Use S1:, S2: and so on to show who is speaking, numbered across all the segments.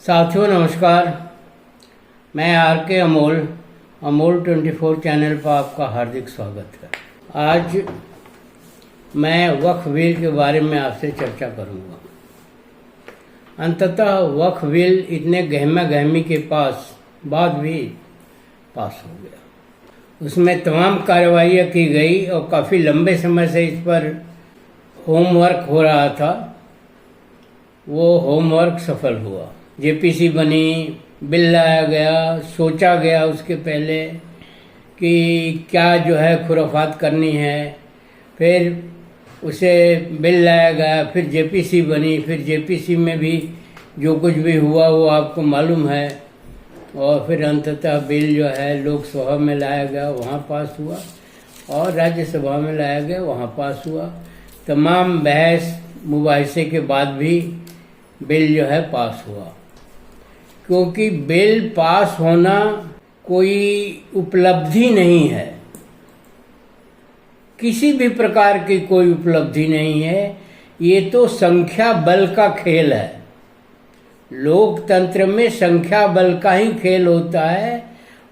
S1: साथियों नमस्कार। मैं आर के अमोल 24 चैनल पर आपका हार्दिक स्वागत है। आज मैं वक्फ बिल के बारे में आपसे चर्चा करूंगा। अंततः वक्फ बिल इतने गहमा गहमी के बाद भी पास हो गया। उसमें तमाम कार्रवाइयाँ की गई और काफ़ी लंबे समय से इस पर होमवर्क हो रहा था। वो होमवर्क सफल हुआ। जेपीसी बनी, बिल लाया गया, सोचा गया उसके पहले कि क्या जो है खुराफात करनी है, फिर उसे बिल लाया गया, फिर जेपीसी बनी, फिर जेपीसी में भी जो कुछ भी हुआ वो आपको मालूम है, और फिर अंततः बिल जो है लोकसभा में लाया गया, वहाँ पास हुआ, और राज्यसभा में लाया गया, वहाँ पास हुआ। तमाम बहस मुबाहिसे के बाद भी बिल जो है पास हुआ, क्योंकि बिल पास होना कोई उपलब्धि नहीं है, किसी भी प्रकार की कोई उपलब्धि नहीं है। ये तो संख्या बल का खेल है। लोकतंत्र में संख्या बल का ही खेल होता है।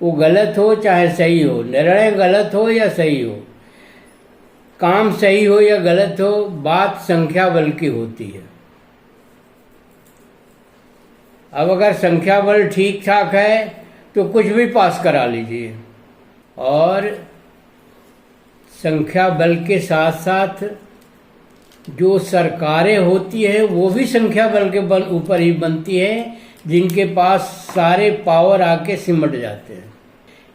S1: वो गलत हो चाहे सही हो, निर्णय गलत हो या सही हो, काम सही हो या गलत हो, बात संख्या बल की होती है। अब अगर संख्या बल ठीक ठाक है तो कुछ भी पास करा लीजिए, और संख्या बल के साथ साथ जो सरकारें होती हैं वो भी संख्या बल के ऊपर ही बनती है, जिनके पास सारे पावर आके सिमट जाते हैं।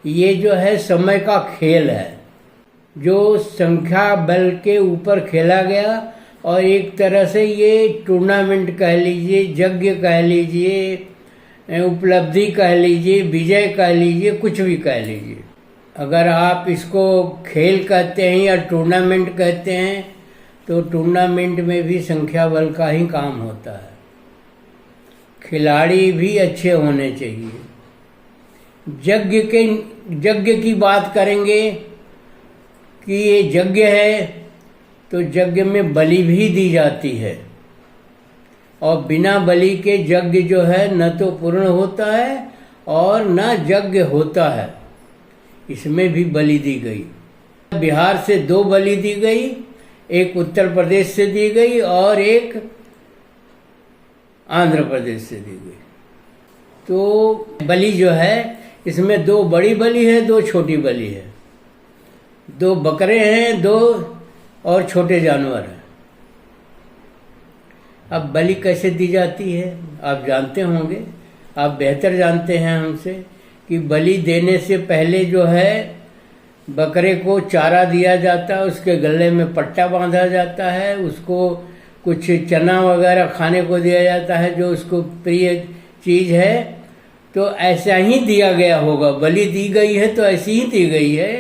S1: ये जो है समय का खेल है, जो संख्या बल के ऊपर खेला गया, और एक तरह से ये टूर्नामेंट कह लीजिए, यज्ञ कह लीजिए, उपलब्धि कह लीजिए, विजय कह लीजिए, कुछ भी कह लीजिए। अगर आप इसको खेल कहते हैं या टूर्नामेंट कहते हैं तो टूर्नामेंट में भी संख्या बल का ही काम होता है। खिलाड़ी भी अच्छे होने चाहिए। यज्ञ की बात करेंगे कि ये यज्ञ है तो यज्ञ में बलि भी दी जाती है, और बिना बलि के यज्ञ जो है न तो पूर्ण होता है और न यज्ञ होता है। इसमें भी बलि दी गई। बिहार से 2 बलि दी गई, एक उत्तर प्रदेश से दी गई और एक आंध्र प्रदेश से दी गई। तो बलि जो है इसमें 2 बड़ी बलि है, 2 छोटी बलि है, 2 बकरे हैं, 2 और छोटे जानवर हैं। अब बलि कैसे दी जाती है आप जानते होंगे, आप बेहतर जानते हैं हमसे, कि बलि देने से पहले जो है बकरे को चारा दिया जाता है, उसके गले में पट्टा बांधा जाता है, उसको कुछ चना वगैरह खाने को दिया जाता है जो उसको प्रिय चीज़ है। तो ऐसा ही दिया गया होगा, बलि दी गई है तो ऐसी ही दी गई है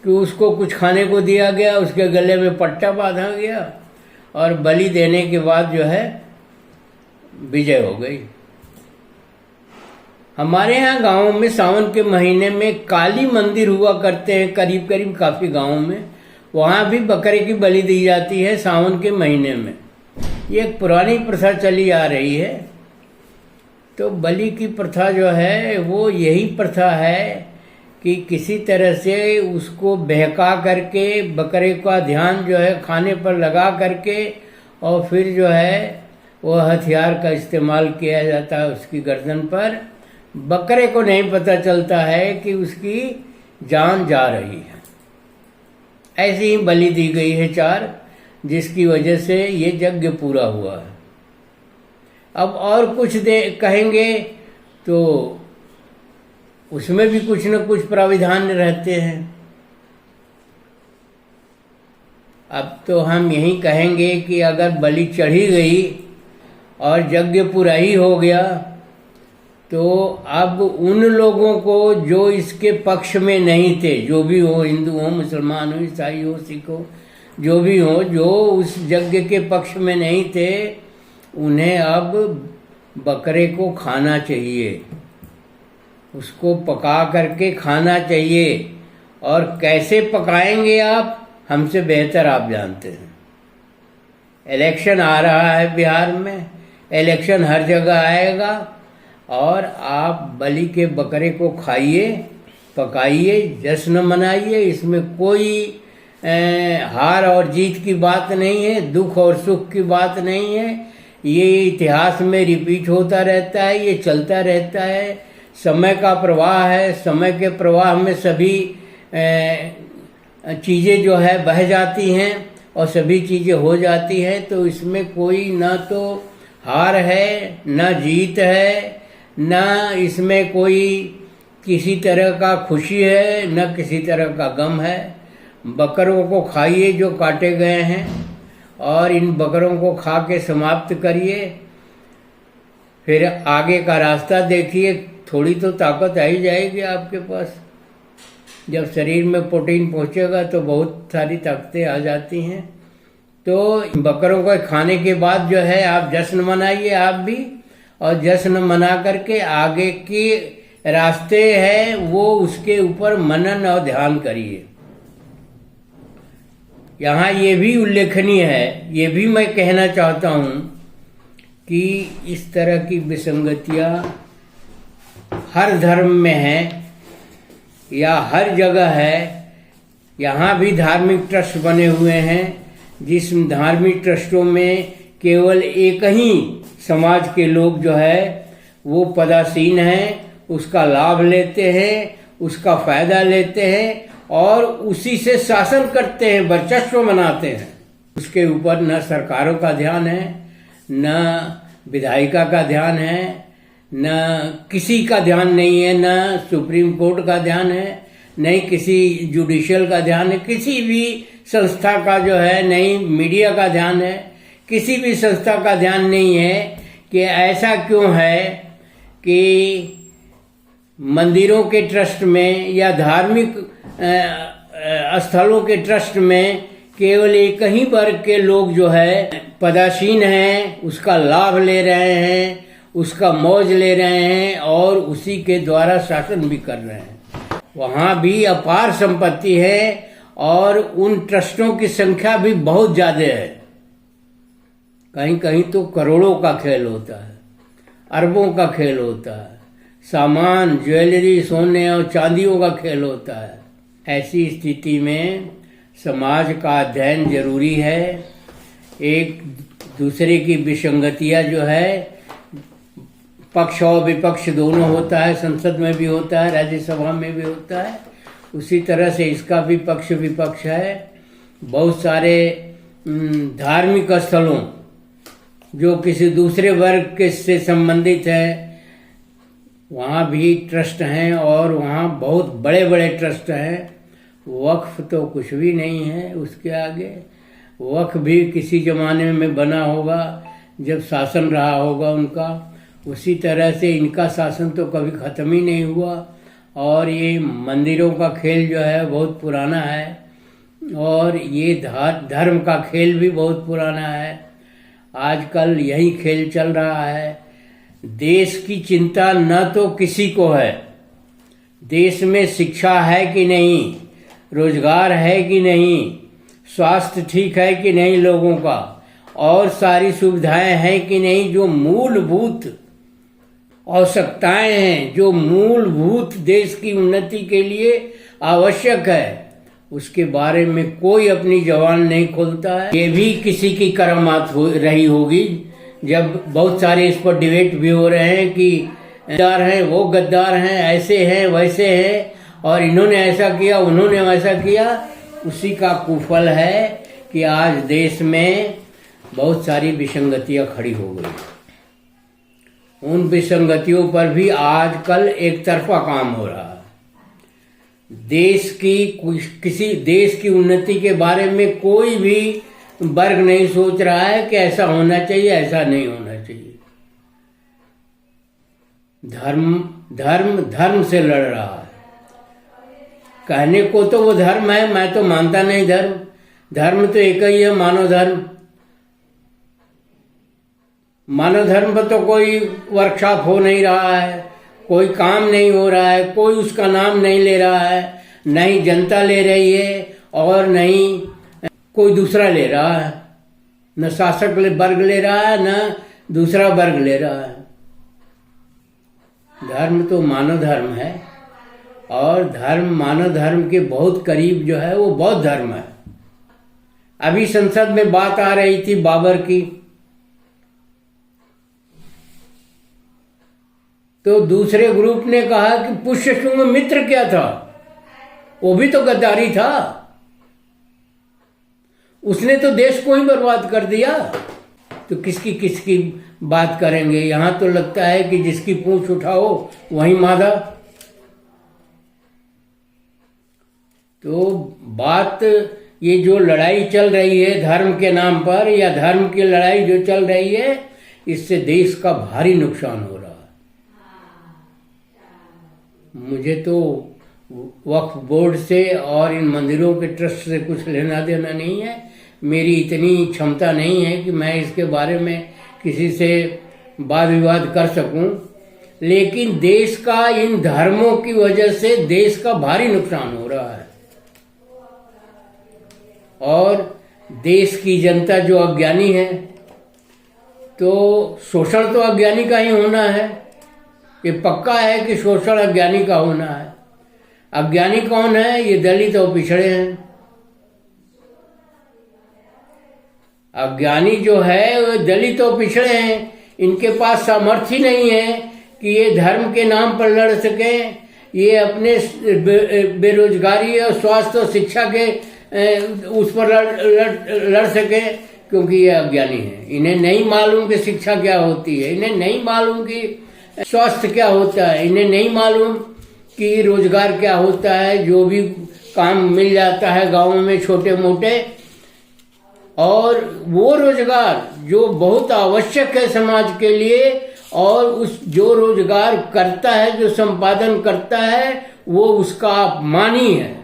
S1: कि उसको कुछ खाने को दिया गया, उसके गले में पट्टा बांधा गया, और बलि देने के बाद जो है विजय हो गई। हमारे यहाँ गाँव में सावन के महीने में काली मंदिर हुआ करते हैं, करीब करीब काफ़ी गाँव में, वहाँ भी बकरे की बलि दी जाती है सावन के महीने में। ये एक पुरानी प्रथा चली आ रही है। तो बलि की प्रथा जो है वो यही प्रथा है कि किसी तरह से उसको बहका करके बकरे का ध्यान जो है खाने पर लगा करके, और फिर जो है वो हथियार का इस्तेमाल किया जाता है उसकी गर्दन पर। बकरे को नहीं पता चलता है कि उसकी जान जा रही है। ऐसी ही बलि दी गई है 4, जिसकी वजह से ये यज्ञ पूरा हुआ है। अब और कुछ कहेंगे तो उसमें भी कुछ न कुछ प्राविधान रहते हैं। अब तो हम यही कहेंगे कि अगर बलि चढ़ी गई और यज्ञ पूरा ही हो गया, तो अब उन लोगों को जो इसके पक्ष में नहीं थे, जो भी हो, हिंदू हो, मुसलमान हो, ईसाई हो, सिख हो, जो भी हो, जो उस यज्ञ के पक्ष में नहीं थे, उन्हें अब बकरे को खाना चाहिए, उसको पका करके खाना चाहिए। और कैसे पकाएंगे आप, हमसे बेहतर आप जानते हैं। इलेक्शन आ रहा है बिहार में, इलेक्शन हर जगह आएगा। और आप बलि के बकरे को खाइए, पकाइए, जश्न मनाइए। इसमें कोई हार और जीत की बात नहीं है, दुख और सुख की बात नहीं है। ये इतिहास में रिपीट होता रहता है, ये चलता रहता है। समय का प्रवाह है, समय के प्रवाह में सभी चीज़ें जो है बह जाती हैं और सभी चीज़ें हो जाती हैं। तो इसमें कोई ना तो हार है, ना जीत है, ना इसमें कोई किसी तरह का खुशी है, न किसी तरह का गम है। बकरों को खाइए जो काटे गए हैं और इन बकरों को खा के समाप्त करिए। फिर आगे का रास्ता देखिए, थोड़ी तो ताकत आ ही जाएगी आपके पास। जब शरीर में प्रोटीन पहुंचेगा तो बहुत सारी ताकतें आ जाती हैं। तो बकरों को खाने के बाद जो है आप जश्न मनाइए आप भी, और जश्न मना करके आगे की रास्ते है वो उसके ऊपर मनन और ध्यान करिए। यहाँ ये भी उल्लेखनीय है, ये भी मैं कहना चाहता हूँ कि इस तरह की विसंगतियाँ हर धर्म में है या हर जगह है। यहाँ भी धार्मिक ट्रस्ट बने हुए हैं, जिस धार्मिक ट्रस्टों में केवल एक ही समाज के लोग जो है वो पदासीन हैं, उसका लाभ लेते हैं, उसका फायदा लेते हैं और उसी से शासन करते हैं, वर्चस्व मनाते हैं। उसके ऊपर न सरकारों का ध्यान है, न विधायिका का ध्यान है, न किसी का ध्यान नहीं है, न सुप्रीम कोर्ट का ध्यान है, नहीं किसी जुडिशियल का ध्यान है, किसी भी संस्था का जो है, नहीं मीडिया का ध्यान है, किसी भी संस्था का ध्यान नहीं है कि ऐसा क्यों है कि मंदिरों के ट्रस्ट में या धार्मिक स्थलों के ट्रस्ट में केवल एक ही वर्ग के लोग जो है पदासीन हैं, उसका लाभ ले रहे हैं, उसका मौज ले रहे हैं और उसी के द्वारा शासन भी कर रहे हैं। वहाँ भी अपार संपत्ति है और उन ट्रस्टों की संख्या भी बहुत ज़्यादा है। कहीं कहीं तो करोड़ों का खेल होता है, अरबों का खेल होता है, सामान, ज्वेलरी, सोने और चांदियों का खेल होता है। ऐसी स्थिति में समाज का अध्ययन जरूरी है। एक दूसरे की विसंगतियाँ जो है, पक्ष और विपक्ष दोनों होता है, संसद में भी होता है, राज्यसभा में भी होता है, उसी तरह से इसका भी पक्ष विपक्ष है। बहुत सारे धार्मिक स्थलों जो किसी दूसरे वर्ग के से संबंधित है, वहाँ भी ट्रस्ट हैं और वहाँ बहुत बड़े बड़े ट्रस्ट हैं। वक्फ तो कुछ भी नहीं है उसके आगे। वक्फ भी किसी जमाने में बना होगा जब शासन रहा होगा उनका, उसी तरह से इनका शासन तो कभी ख़त्म ही नहीं हुआ। और ये मंदिरों का खेल जो है बहुत पुराना है और ये धर्म का खेल भी बहुत पुराना है। आजकल यही खेल चल रहा है। देश की चिंता न तो किसी को है, देश में शिक्षा है कि नहीं, रोजगार है कि नहीं, स्वास्थ्य ठीक है कि नहीं लोगों का, और सारी सुविधाएं हैं कि नहीं, जो मूलभूत आवश्यकताएं हैं, जो मूलभूत देश की उन्नति के लिए आवश्यक है, उसके बारे में कोई अपनी जबान नहीं खोलता है। ये भी किसी की करामात हो रही होगी जब बहुत सारे इस पर डिबेट भी हो रहे हैं कि गद्दार हैं, वो गद्दार हैं, ऐसे हैं, वैसे हैं, और इन्होंने ऐसा किया, उन्होंने वैसा किया। उसी का कुफल है कि आज देश में बहुत सारी विसंगतियां खड़ी हो गई। उन विसंगतियों पर भी आजकल एक तरफा काम हो रहा है। किसी देश की उन्नति के बारे में कोई भी वर्ग नहीं सोच रहा है कि ऐसा होना चाहिए, ऐसा नहीं होना चाहिए। धर्म से लड़ रहा है। कहने को तो वो धर्म है, मैं तो मानता नहीं धर्म तो एक ही है, मानव धर्म। मानव धर्म पर तो कोई वर्कशॉप हो नहीं रहा है, कोई काम नहीं हो रहा है, कोई उसका नाम नहीं ले रहा है, नहीं जनता ले रही है और नहीं कोई दूसरा ले रहा है। न शासक वर्ग ले रहा है, न दूसरा वर्ग ले रहा है। धर्म तो मानव धर्म है, और धर्म मानव धर्म के बहुत करीब जो है वो बौद्ध धर्म है। अभी संसद में बात आ रही थी बाबर की, तो दूसरे ग्रुप ने कहा कि पुष्यशुंग मित्र क्या था, वो भी तो गद्दारी था, उसने तो देश को ही बर्बाद कर दिया। तो किसकी किसकी बात करेंगे? यहां तो लगता है कि जिसकी पूंछ उठाओ वही मादा। तो बात ये जो लड़ाई चल रही है धर्म के नाम पर, या धर्म की लड़ाई जो चल रही है, इससे देश का भारी नुकसान हो रहा है। मुझे तो वक्फ बोर्ड से और इन मंदिरों के ट्रस्ट से कुछ लेना देना नहीं है। मेरी इतनी क्षमता नहीं है कि मैं इसके बारे में किसी से वाद विवाद कर सकूं, लेकिन देश का इन धर्मों की वजह से देश का भारी नुकसान हो रहा है। और देश की जनता जो अज्ञानी है, तो शोषण तो अज्ञानी का ही होना है। ये पक्का है कि शोषण अज्ञानी का होना है। अज्ञानी कौन है? ये दलित और पिछड़े हैं। अज्ञानी जो है वो दलित और पिछड़े हैं। इनके पास सामर्थ्य नहीं है कि ये धर्म के नाम पर लड़ सके, ये अपने बेरोजगारी और स्वास्थ्य और शिक्षा के उस पर लड़ सके, क्योंकि ये अज्ञानी है। इन्हें नहीं मालूम कि शिक्षा क्या होती है, इन्हें नहीं मालूम कि स्वास्थ्य क्या होता है, इन्हें नहीं मालूम कि रोजगार क्या होता है। जो भी काम मिल जाता है गाँव में छोटे मोटे, और वो रोजगार जो बहुत आवश्यक है समाज के लिए, और उस जो रोजगार करता है, जो संपादन करता है, वो उसका अपमान ही है।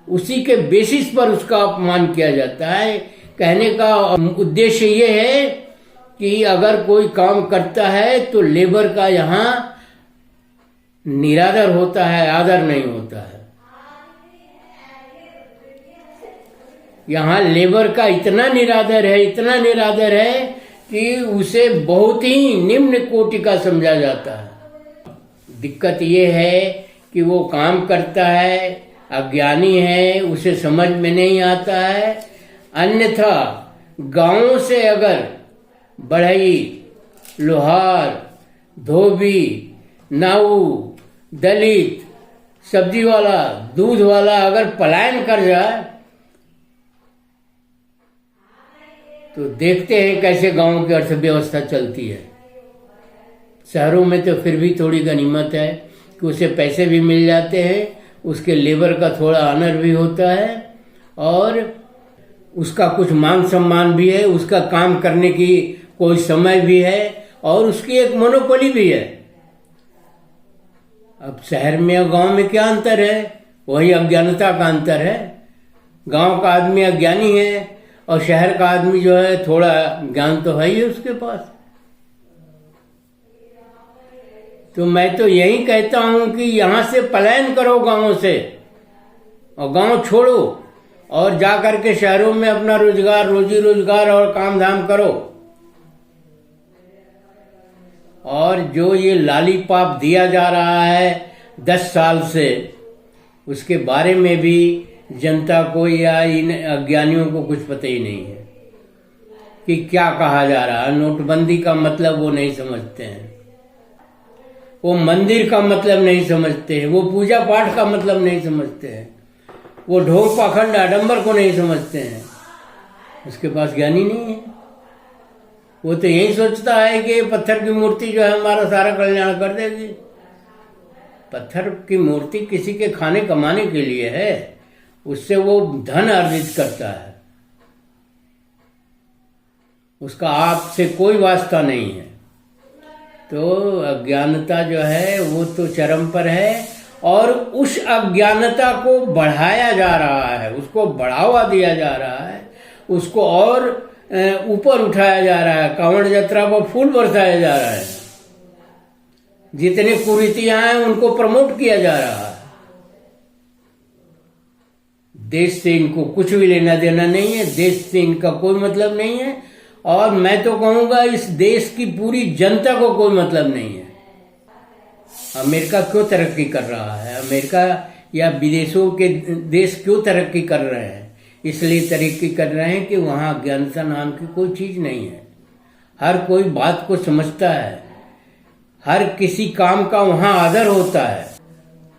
S1: उसी के बेसिस पर उसका अपमान किया जाता है। कहने का उद्देश्य ये है कि अगर कोई काम करता है तो लेबर का यहाँ निरादर होता है, आदर नहीं होता है। यहाँ लेबर का इतना निरादर है, इतना निरादर है कि उसे बहुत ही निम्न कोटि का समझा जाता है। दिक्कत ये है कि वो काम करता है, अज्ञानी है, उसे समझ में नहीं आता है। अन्यथा गांवों से अगर बढ़ई, लोहार, धोबी, नाऊ, दलित, सब्जी वाला, दूध वाला अगर पलायन कर जाए, तो देखते हैं कैसे गांव की अर्थव्यवस्था चलती है। शहरों में तो फिर भी थोड़ी गनीमत है कि उसे पैसे भी मिल जाते हैं, उसके लेबर का थोड़ा ऑनर भी होता है, और उसका कुछ मान सम्मान भी है, उसका काम करने की कोई समय भी है, और उसकी एक मोनोपोली भी है। अब शहर में और गांव में क्या अंतर है? वही अज्ञानता का अंतर है। गांव का आदमी अज्ञानी है, और शहर का आदमी जो है थोड़ा ज्ञान तो है ही उसके पास। तो मैं तो यही कहता हूं कि यहां से पलायन करो गांवों से, और गांव छोड़ो, और जाकर के शहरों में अपना रोजगार, रोजी रोजगार और काम धाम करो। और जो ये लालीपाप दिया जा रहा है 10 साल से, उसके बारे में भी जनता को या इन अज्ञानियों को कुछ पता ही नहीं है कि क्या कहा जा रहा है। नोटबंदी का मतलब वो नहीं समझते हैं, वो मंदिर का मतलब नहीं समझते हैं, वो पूजा पाठ का मतलब नहीं समझते हैं, वो ढोंग पाखंड आडंबर को नहीं समझते हैं। उसके पास ज्ञानी नहीं है। वो तो यही सोचता है कि पत्थर की मूर्ति जो है हमारा सारा कल्याण कर देगी। पत्थर की मूर्ति किसी के खाने कमाने के लिए है, उससे वो धन अर्जित करता है, उसका आपसे कोई वास्ता नहीं है। तो अज्ञानता जो है वो तो चरम पर है, और उस अज्ञानता को बढ़ाया जा रहा है, उसको बढ़ावा दिया जा रहा है, उसको और ऊपर उठाया जा रहा है। कांवड़ यात्रा पर फूल बरसाया जा रहा है, जितने कुरीतियां हैं उनको प्रमोट किया जा रहा है। देश से इनको कुछ भी लेना देना नहीं है, देश से इनका कोई मतलब नहीं है, और मैं तो कहूंगा इस देश की पूरी जनता को कोई मतलब नहीं है। अमेरिका क्यों तरक्की कर रहा है, अमेरिका या विदेशों के देश क्यों तरक्की कर रहे हैं? इसलिए तरक्की कर रहे हैं कि वहाँ अज्ञानता नाम की कोई चीज़ नहीं है। हर कोई बात को समझता है, हर किसी काम का वहाँ आदर होता है।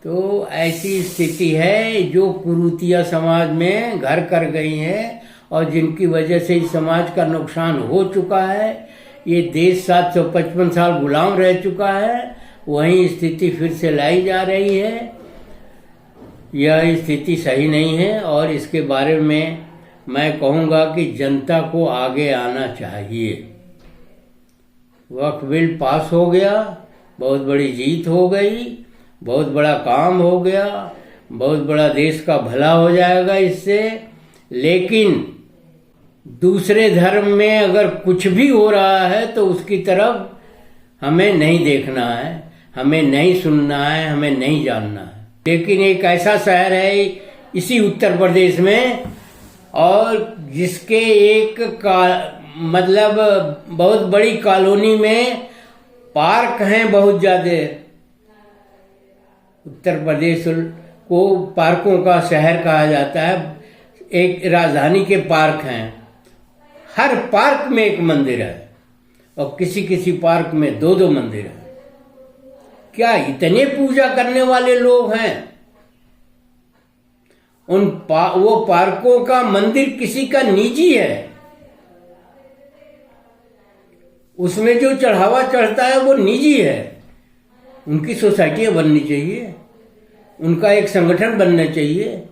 S1: तो ऐसी स्थिति है जो कुरीतियाँ समाज में घर कर गई हैं और जिनकी वजह से इस समाज का नुकसान हो चुका है। ये देश 755 साल गुलाम रह चुका है, वही स्थिति फिर से लाई जा रही है। यह स्थिति सही नहीं है और इसके बारे में मैं कहूँगा कि जनता को आगे आना चाहिए। वक्फ बिल पास हो गया, बहुत बड़ी जीत हो गई, बहुत बड़ा काम हो गया, बहुत बड़ा देश का भला हो जाएगा इससे। लेकिन दूसरे धर्म में अगर कुछ भी हो रहा है तो उसकी तरफ हमें नहीं देखना है, हमें नहीं सुनना है, हमें नहीं जानना है। लेकिन एक ऐसा शहर है इसी उत्तर प्रदेश में, और जिसके मतलब बहुत बड़ी कॉलोनी में पार्क हैं बहुत ज़्यादा। उत्तर प्रदेश को पार्कों का शहर कहा जाता है। एक राजधानी के पार्क हैं, हर पार्क में एक मंदिर है और किसी किसी पार्क में 2-2 मंदिर हैं। क्या इतने पूजा करने वाले लोग हैं? वो पार्कों का मंदिर किसी का निजी है, उसमें जो चढ़ावा चढ़ता है वो निजी है। उनकी सोसाइटियां बननी चाहिए, उनका एक संगठन बनना चाहिए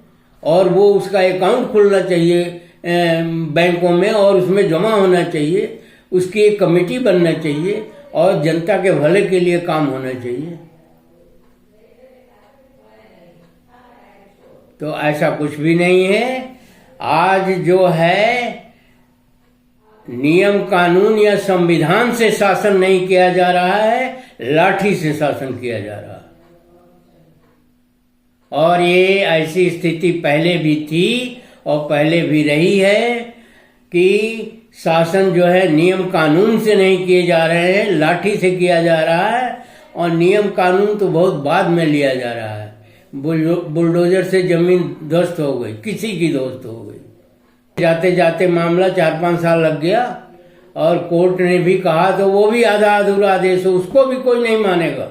S1: और वो उसका अकाउंट खोलना चाहिए बैंकों में और उसमें जमा होना चाहिए। उसकी एक कमेटी बनना चाहिए और जनता के भले के लिए काम होना चाहिए। तो ऐसा कुछ भी नहीं है। आज जो है नियम कानून या संविधान से शासन नहीं किया जा रहा है, लाठी से शासन किया जा रहा है। और ये ऐसी स्थिति पहले भी थी और पहले भी रही है कि शासन जो है नियम कानून से नहीं किए जा रहे हैं, लाठी से किया जा रहा है। और नियम कानून तो बहुत बाद में लिया जा रहा है। बुलडोजर से जमीन ध्वस्त हो गई, किसी की ध्वस्त हो गई। जाते जाते मामला 4-5 साल लग गया और कोर्ट ने भी कहा तो वो भी आधा अधूरा आदेश हो, उसको भी कोई नहीं मानेगा।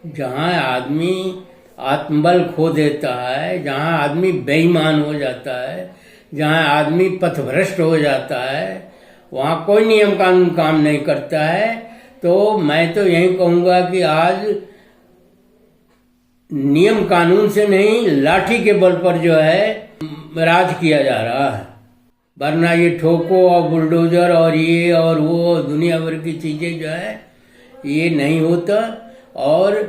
S1: जहां आदमी आत्मबल खो देता है, जहां आदमी बेईमान हो जाता है, जहां आदमी पथभ्रष्ट हो जाता है, वहां कोई नियम कानून काम नहीं करता है। तो मैं तो यही कहूंगा कि आज नियम कानून से नहीं, लाठी के बल पर जो है राज किया जा रहा है। वरना ये ठोको और बुलडोजर और ये और वो दुनिया भर की चीजें जो है ये नहीं होता और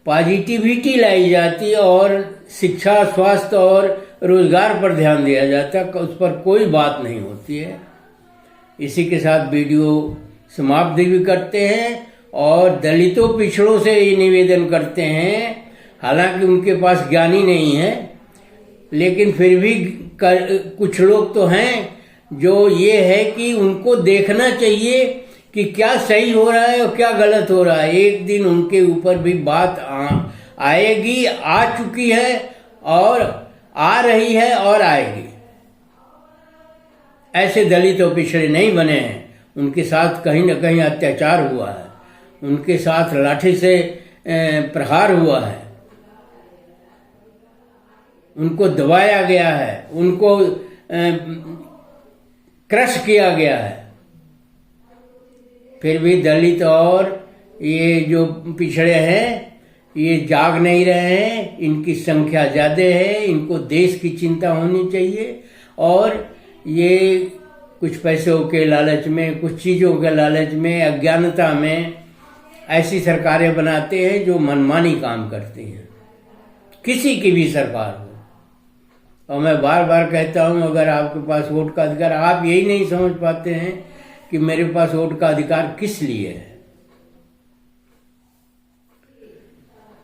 S1: पॉजिटिविटी लाई जाती और शिक्षा, स्वास्थ्य और रोजगार पर ध्यान दिया जाता, उस पर कोई बात नहीं होती है। इसी के साथ वीडियो समाप्त भी करते हैं और दलितों पिछड़ों से ये निवेदन करते हैं, हालांकि उनके पास ज्ञानी नहीं है, लेकिन फिर भी कुछ लोग तो हैं जो ये है कि उनको देखना चाहिए कि क्या सही हो रहा है और क्या गलत हो रहा है। एक दिन उनके ऊपर भी बात आएगी, आ चुकी है और आ रही है और आएगी। ऐसे दलित और पिछड़े नहीं बने हैं, उनके साथ कहीं न कहीं अत्याचार हुआ है, उनके साथ लाठी से प्रहार हुआ है, उनको दबाया गया है, उनको क्रश किया गया है। फिर भी दलित और ये जो पिछड़े हैं ये जाग नहीं रहे हैं, इनकी संख्या ज़्यादा है। इनको देश की चिंता होनी चाहिए और ये कुछ पैसों के लालच में, कुछ चीज़ों के लालच में, अज्ञानता में ऐसी सरकारें बनाते हैं जो मनमानी काम करती हैं, किसी की भी सरकार हो। और मैं बार बार कहता हूं, अगर आपके पास वोट का अधिकार, आप यही नहीं समझ पाते हैं कि मेरे पास वोट का अधिकार किस लिए है।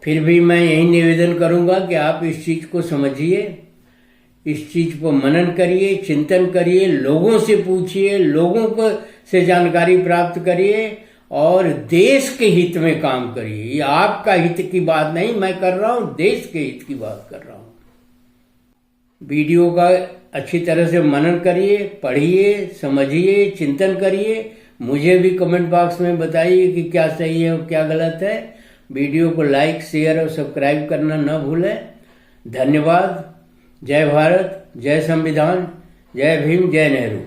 S1: फिर भी मैं यही निवेदन करूंगा कि आप इस चीज को समझिए इस चीज पर मनन करिए, चिंतन करिए, लोगों से पूछिए, लोगों को से जानकारी प्राप्त करिए और देश के हित में काम करिए। ये आपका हित की बात नहीं मैं कर रहा हूं, देश के हित की बात कर रहा हूं। वीडियो का अच्छी तरह से मनन करिए, पढ़िए, समझिए, चिंतन करिए। मुझे भी कमेंट बॉक्स में बताइए कि क्या सही है और क्या गलत है। वीडियो को लाइक, शेयर और सब्सक्राइब करना न भूलें। धन्यवाद। जय भारत, जय संविधान, जय भीम, जय नेहरू।